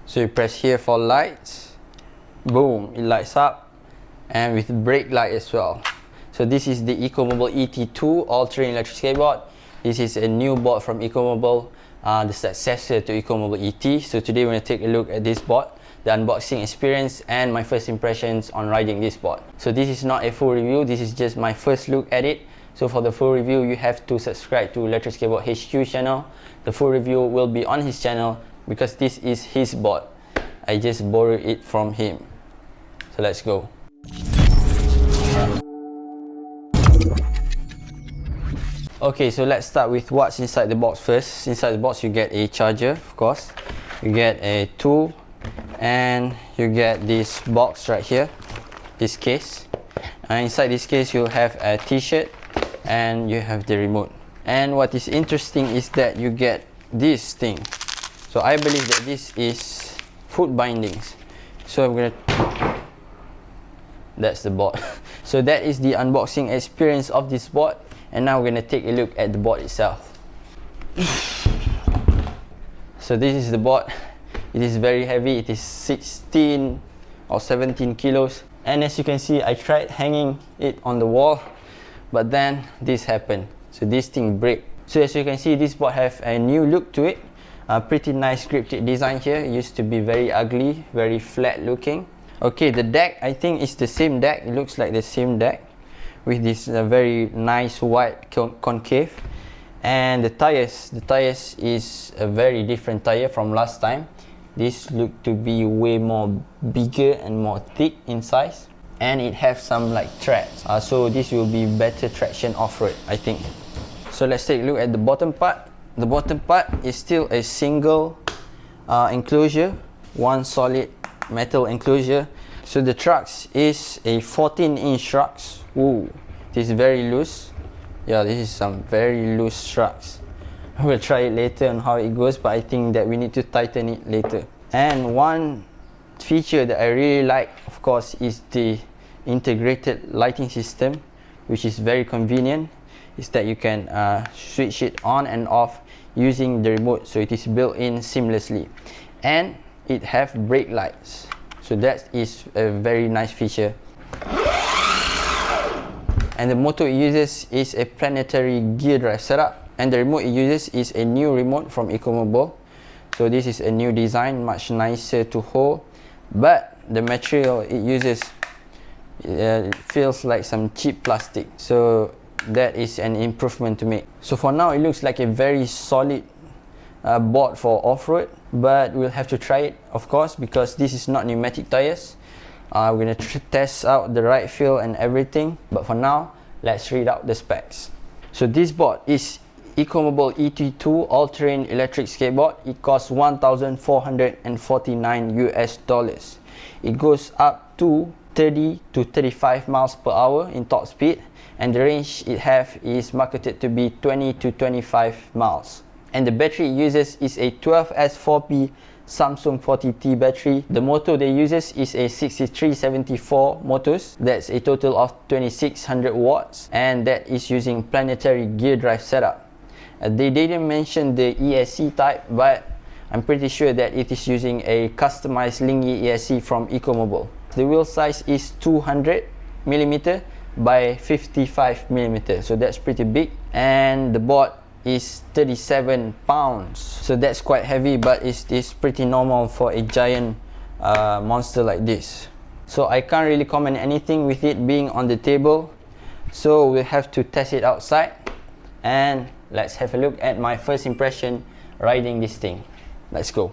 So you press here for lights, boom, it lights up, and with brake light as well. So this is the ECOMOBL ET2 all-terrain electric skateboard. This is a new board from ECOMOBL, the successor to ECOMOBL ET. So today we're going to take a look at this board, the unboxing experience, and my first impressions on riding this board. So this is not a full review, this is just my first look at it. So for the full review, you have to subscribe to Electric Skateboard HQ channel. The full review will be on his channel because this is his board. I just borrowed it from him. So let's go. Okay, so let's start with what's inside the box first. Inside the box you get a charger, of course. You get a tool, and you get this box right here, this case. Inside this case you'll have a t-shirt and you have the remote. And what is interesting is that you get this thing. So I believe that this is foot bindings. So I'm gonna, that's the board. So that is the unboxing experience of this board. And now we're gonna take a look at the board itself. So this is the board. It is very heavy. It is 16 or 17 kilos. And as you can see, I tried hanging it on the wall, but then this happened. So this thing break. So as you can see, this board have a new look to it. A pretty nice scripted design here. It used to be very ugly, very flat looking. Okay, the deck, I think it's the same deck. It looks like the same deck with this very nice white concave. And the tires is a very different tire from last time. This look to be way more bigger and more thick in size, and it have some like treads, so this will be better traction off-road, I think. So let's take a look at the bottom part. The bottom part is still a single enclosure, one solid metal enclosure. So the trucks is a 14-inch trucks. Ooh, this is very loose. Yeah, this is some very loose trucks. We'll try it later on how it goes, but I think that we need to tighten it later. And one feature that I really like, of course, is the integrated lighting system, which is very convenient. Is that you can switch it on and off using the remote, so it is built in seamlessly. And it have brake lights, so that is a very nice feature. And the motor it uses is a planetary gear drive setup. And the remote it uses is a new remote from ECOMOBL. So this is a new design, much nicer to hold. But the material it uses feels like some cheap plastic. So that is an improvement to make. So for now it looks like a very solid board for off-road. But we'll have to try it, of course, because this is not pneumatic tires. We're going to test out the ride feel and everything. But for now, let's read out the specs. So this board is ECOMOBL ET2 all-terrain electric skateboard. It costs $1,449 US. It goes up to 30 to 35 miles per hour in top speed, and the range it have is marketed to be 20 to 25 miles. And the battery it uses is a 12S4P Samsung 40T battery. The motor they uses is a 6374 motors. That's a total of 2600 watts, and that is using planetary gear drive setup. They didn't mention the ESC type, but I'm pretty sure that it is using a customized Lingy ESC from ECOMOBL. The wheel size is 200mm by 55mm, so that's pretty big. And the board is 37 pounds, so that's quite heavy, but it's pretty normal for a giant monster like this. So I can't really comment anything with it being on the table, so we'll have to test it outside. And let's have a look at my first impression riding this thing. Let's go.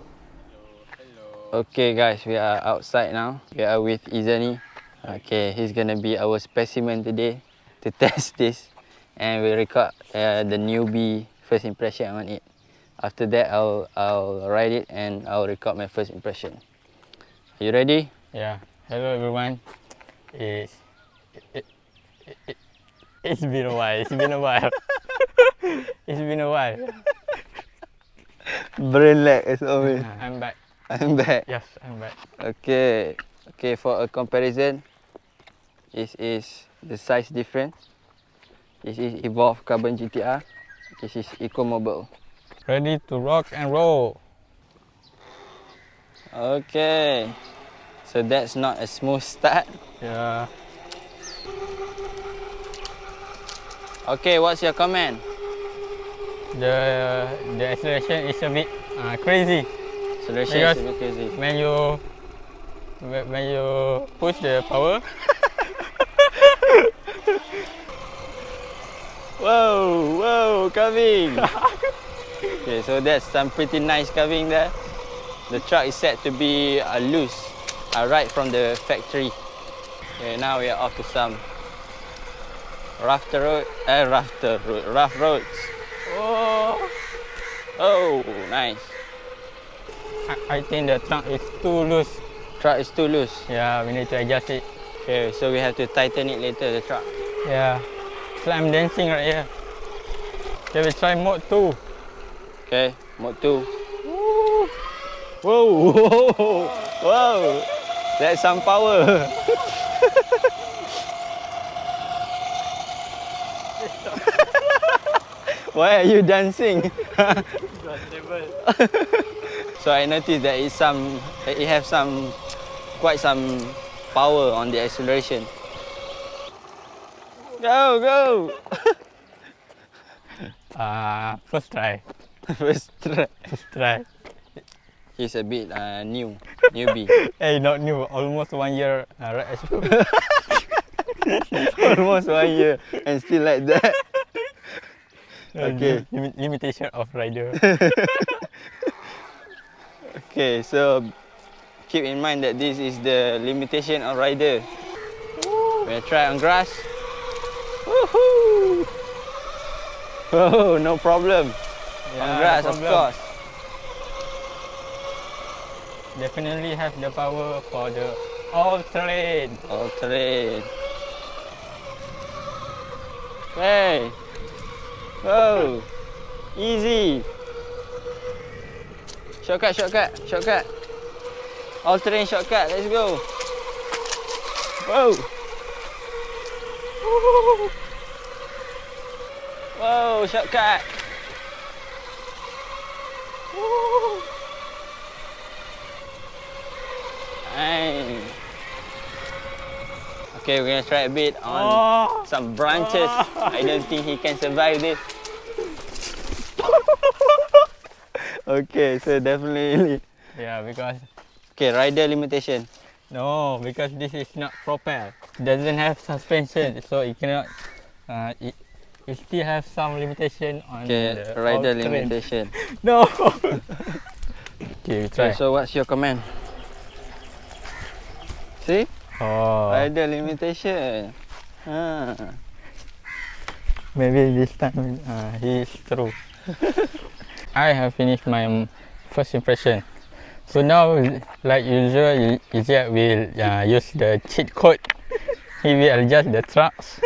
Hello. Okay guys, we are outside now. We are with Izani. Okay, he's gonna be our specimen today to test this. And we record the newbie first impression on it. After that, I'll ride it and I'll record my first impression. Are you ready? Yeah. Hello everyone. It's been a while. It's been a while. It's been a while. Brain lag as always. I'm back. I'm back. Yes, I'm back. Okay. Okay, for a comparison, this is the size difference. This is Evolve Carbon GTR. This is ECOMOBL. Ready to rock and roll. Okay. So that's not a smooth start. Yeah. Okay, what's your comment? The acceleration is a bit crazy. Acceleration is a bit crazy. When you push the power. Whoa, whoa, carving. Okay, so that's some pretty nice carving there. The truck is set to be loose, right from the factory. Okay, now we are off to some rough roads. Oh, oh, nice. I think the trunk is too loose. Truck is too loose. Yeah, we need to adjust it. Okay, so we have to tighten it later, the truck. Yeah. So I'm dancing right here. Okay, we try mode 2. Okay, mode 2. Whoa, whoa, whoa, that's some power. Why are you dancing? So I noticed that it has quite some power on the acceleration. Go, go! First try. First try. First try. He's a bit newbie. Hey, not new. Almost 1 year right experience. Almost 1 year and still like that. Okay. Limitation of rider. Okay, so keep in mind that this is the limitation of rider. We'll try on grass. Woohoo! Oh, no problem. Yeah, on grass, no of problem. course. Definitely have the power for the all terrain. All terrain. Hey! Whoa! Easy! Shortcut, shortcut, shortcut. All terrain shortcut, let's go. Whoa! Whoa, shortcut. Nice. Okay, we're gonna try a bit on some branches. I don't think he can survive this. Okay, so definitely. Yeah, because Okay, rider limitation. no, because this is not propel. Doesn't have suspension, so it cannot. It still have some limitation on Okay, the rider all terrain. limitation. No. Okay, we try. Okay, so what's your comment? See? Oh, Rider limitation. maybe this time he is true. I have finished my first impression. So now, like usual, Ijat will use the cheat code. He will adjust the trucks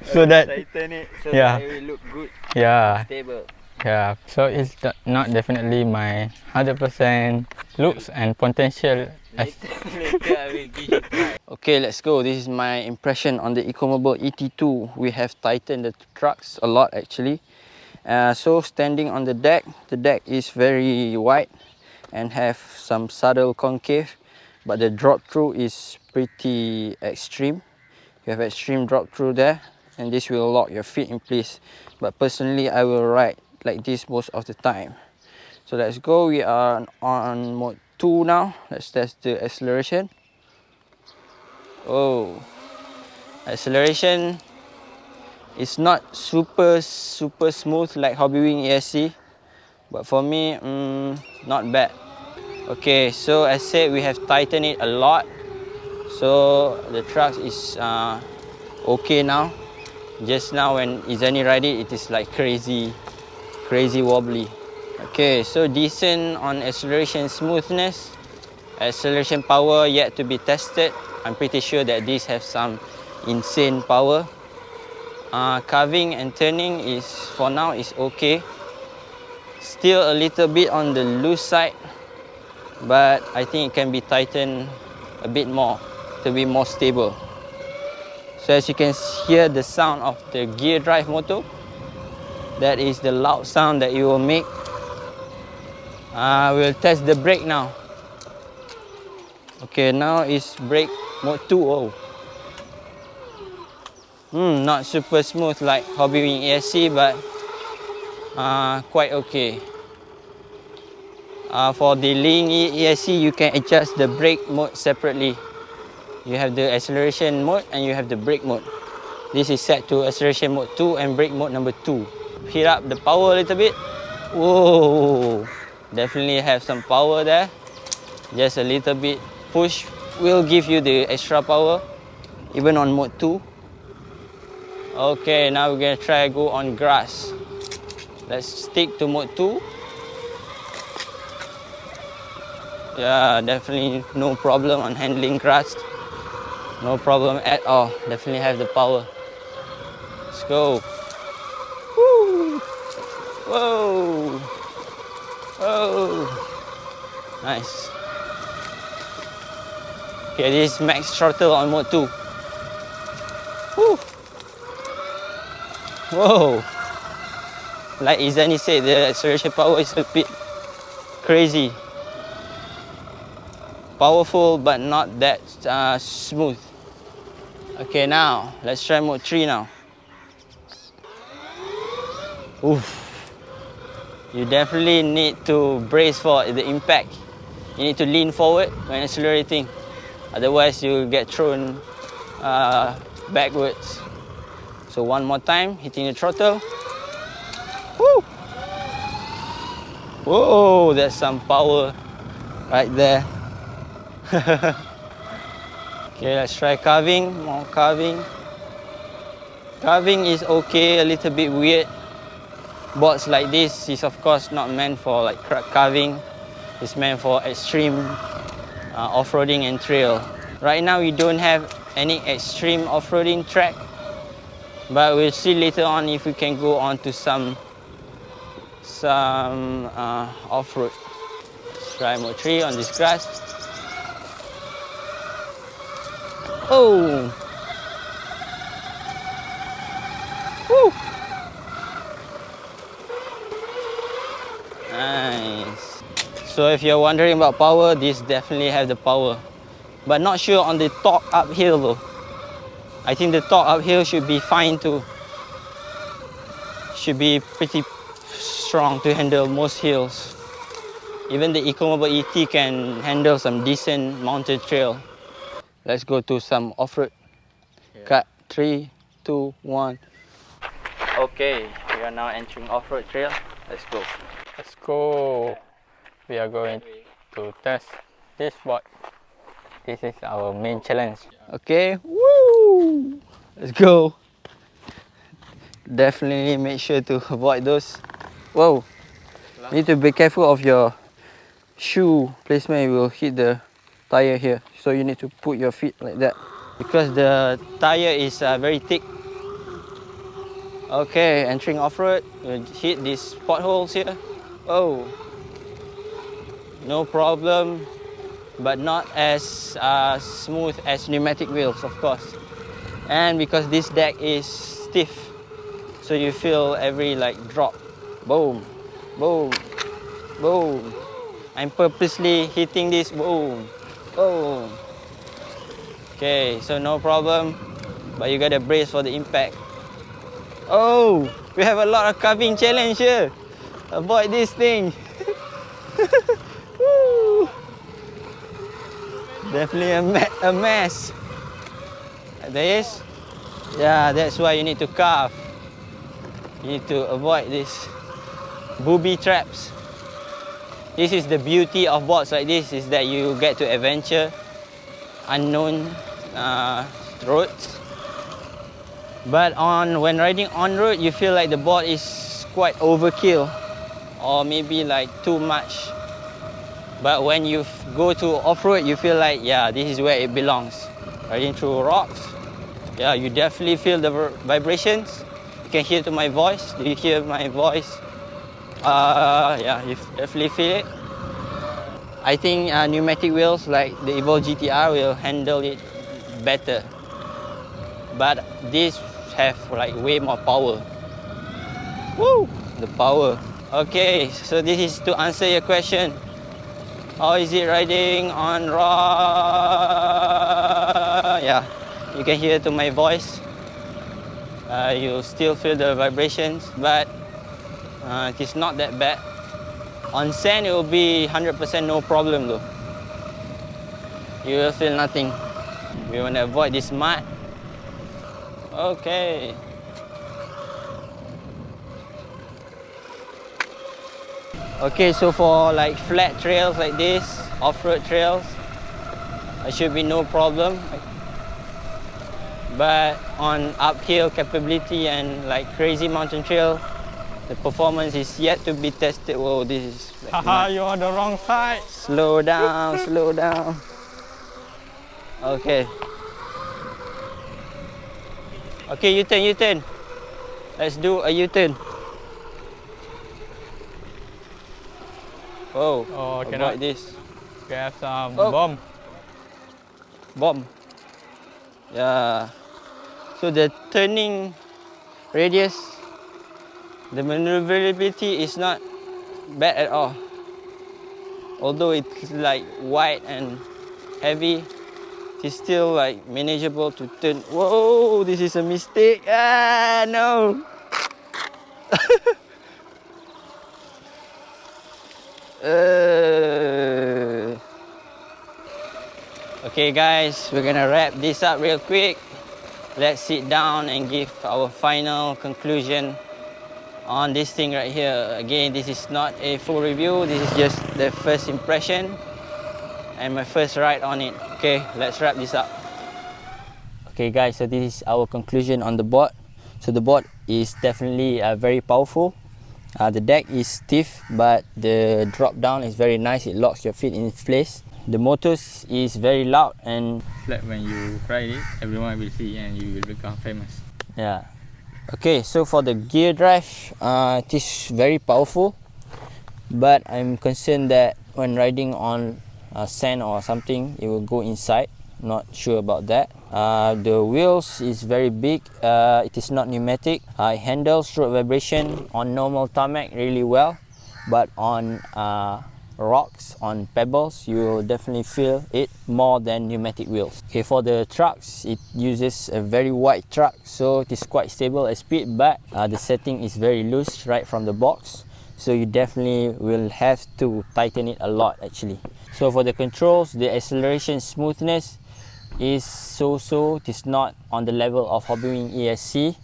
so that Tighten it so Yeah. that it will look good, yeah, stable. yeah. So it's not definitely my 100% looks and potential. Later I will give you try. Okay, let's go. This is my impression on the ECOMOBL ET2. We have tightened the trucks a lot actually. So standing on the deck is very wide and have some subtle concave, but the drop through is pretty extreme. You have extreme drop through there, and this will lock your feet in place. But personally, I will ride like this most of the time. So let's go. We are on mode 2 now. Let's test the acceleration. Oh, acceleration is not super smooth like Hobbywing ESC, but for me, not bad. Okay, so as said, we have tightened it a lot, so the truck is okay now. Just now when Izani ride it, it is like crazy wobbly. Okay, so decent on acceleration smoothness. Acceleration power yet to be tested. I'm pretty sure that these have some insane power. Carving and turning is, for now, is okay. Still a little bit on the loose side, but I think it can be tightened a bit more to be more stable. So as you can hear the sound of the gear drive motor, that is the loud sound that you will make. We'll test the brake now. Okay, now is brake mode 2. Oh. Not super smooth like Hobby Wing ESC, but quite okay. For the Ling ESC, you can adjust the brake mode separately. You have the acceleration mode and you have the brake mode. This is set to acceleration mode 2 and brake mode number 2. Heat up the power a little bit. Whoa, definitely have some power there. Just a little bit push will give you the extra power, even on mode 2. Okay, now we're gonna try go on grass. Let's stick to mode 2. Yeah, definitely no problem on handling grass. No problem at all. Definitely have the power. Let's go. Woo! Whoa! Whoa! Nice. Okay, this is max throttle on mode 2. Woo! Whoa! Like Izani said, the acceleration power is a bit crazy. Powerful, but not that smooth. Okay, now let's try mode 3 now. Oof. You definitely need to brace for the impact. You need to lean forward when accelerating. Otherwise, you'll get thrown backwards. So one more time, hitting the throttle. Woo! Whoa, there's some power right there. Okay, let's try carving. More carving. Carving is okay, a little bit weird. Boards like this is of course not meant for like carving. It's meant for extreme off-roading and trail. Right now we don't have any extreme off-roading track, but we'll see later on if we can go on to some off-road. Let's try mode 3 on this grass. Oh! Woo! Nice. So if you're wondering about power, this definitely have the power. But not sure on the torque uphill though. I think the torque uphill should be fine too. Should be pretty strong to handle most hills. Even the ECOMOBL ET can handle some decent mountain trail. Let's go to some off-road. Cut 3, 2, 1. Okay, we are now entering off-road trail. Let's go. Let's go. We are going to test this board. This is our main challenge. Okay, woo! Let's go. Definitely make sure to avoid those. Whoa! Need to be careful of your shoe placement. You will hit the tire here, so you need to put your feet like that because the tire is very thick. Okay, entering off-road, we'll hit these potholes here. Oh, no problem, but not as smooth as pneumatic wheels, of course. And because this deck is stiff, so you feel every like drop. Boom, boom, boom. I'm purposely hitting this. Boom, boom. Okay, so no problem, but you gotta brace for the impact. Oh, we have a lot of carving challenge here. Avoid this thing. Woo. Definitely a mess. There is? Yeah, that's why you need to carve. You need to avoid this booby traps. This is the beauty of boards like this, is that you get to adventure unknown roads. But when riding on road, you feel like the board is quite overkill, or maybe like too much. But when you go to off-road, you feel like, yeah, this is where it belongs. Riding through rocks, yeah, you definitely feel the vibrations. You can hear to my voice. Do you hear my voice? Yeah, you definitely feel it. I think pneumatic wheels like the Evolve GTR will handle it better. But these have like way more power. Woo! The power. Okay, so this is to answer your question. How is it riding on raw? Yeah, you can hear to my voice. You still feel the vibrations, but it is not that bad. On sand, it will be 100% no problem though. You will feel nothing. We want to avoid this mud. Okay. Okay, so for like flat trails like this, off-road trails, it should be no problem. But on uphill capability and like crazy mountain trail, the performance is yet to be tested. Whoa, this is like Haha, you're on the wrong side. slow down, slow down. Okay. Okay, U-turn, U-turn. Let's do a U-turn. Whoa, Oh, avoid cannot. this. We have some Oh. bomb. Bomb. Yeah. So the turning radius, the maneuverability is not bad at all. Although it's like wide and heavy, it's still like manageable to turn. Whoa, this is a mistake. Ah, no. Okay guys, we're gonna wrap this up real quick. Let's sit down and give our final conclusion on this thing right here. Again, this is not a full review, this is just the first impression and my first ride on it. Okay, let's wrap this up. Okay guys, so this is our conclusion on the board. So the board is definitely very powerful. The deck is stiff, but the drop down is very nice. It locks your feet in place. The motors is very loud and Like when you ride it, everyone will see and you will become famous. yeah. Okay, so for the gear drive, it is very powerful, but I'm concerned that when riding on sand or something, it will go inside. Not sure about that. The wheels is very big. It is not pneumatic. It handles road vibration on normal tarmac really well, but on rocks, on pebbles, you will definitely feel it more than pneumatic wheels. Okay, for the trucks, it uses a very wide truck, so it is quite stable at speed, but the setting is very loose right from the box, so you definitely will have to tighten it a lot actually. So for the controls, the acceleration smoothness is so-so. It is not on the level of Hobbywing ESC.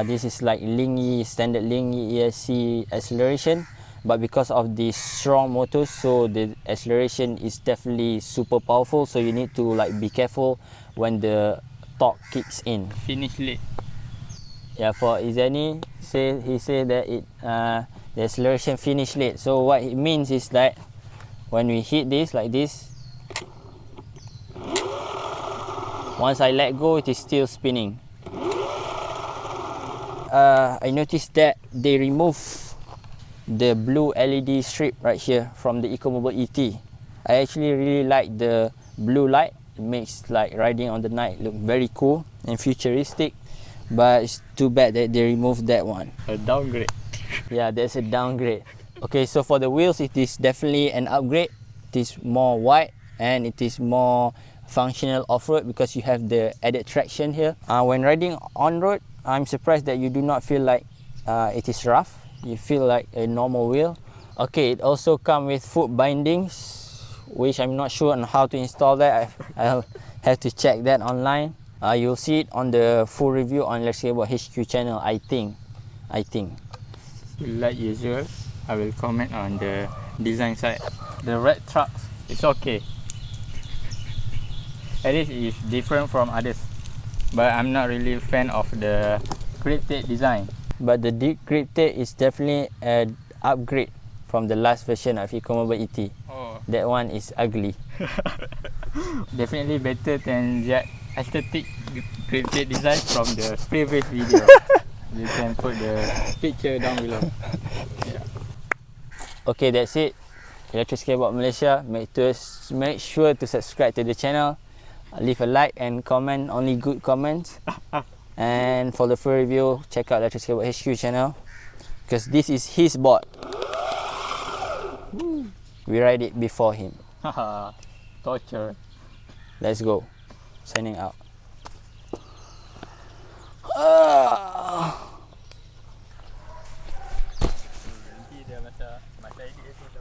This is like Lingy, standard Lingy ESC acceleration, but because of the strong motors, so the acceleration is definitely super powerful, so you need to like be careful when the torque kicks in. Finish late. Yeah, for Izani, he said that the acceleration finish late. So what it means is that when we hit this like this, once I let go, it is still spinning. I noticed that they remove the blue LED strip right here from the ECOMOBL ET. I actually really like the blue light. It makes like riding on the night look very cool and futuristic, but it's too bad that they removed that one. A downgrade. Yeah, that's a downgrade. Okay, so for the wheels, it is definitely an upgrade. It is more wide and it is more functional off-road because you have the added traction here. When riding on-road, I'm surprised that you do not feel like it is rough. You feel like a normal wheel. Okay, it also comes with foot bindings, which I'm not sure on how to install that. I'll have to check that online. You'll see it on the full review on Let's Skateboard HQ channel, I think. Like usual, I will comment on the design side. The red trucks, it's okay. At least it's different from others, but I'm not really a fan of the grip tape design. But the grip tape is definitely an upgrade from the last version of ECOMOBL ET. Oh. That one is ugly. Definitely better than that aesthetic grip tape design from the previous video. You can put the picture down below. Yeah. Okay, that's it. Electric Skateboard Malaysia. Make sure to subscribe to the channel. Leave a like and comment, only good comments. And for the full review, check out Electric Skateboard HQ channel because this is his board. We ride it before him. Haha, torture. Let's go. Signing out. Nanti dia macam edit tu.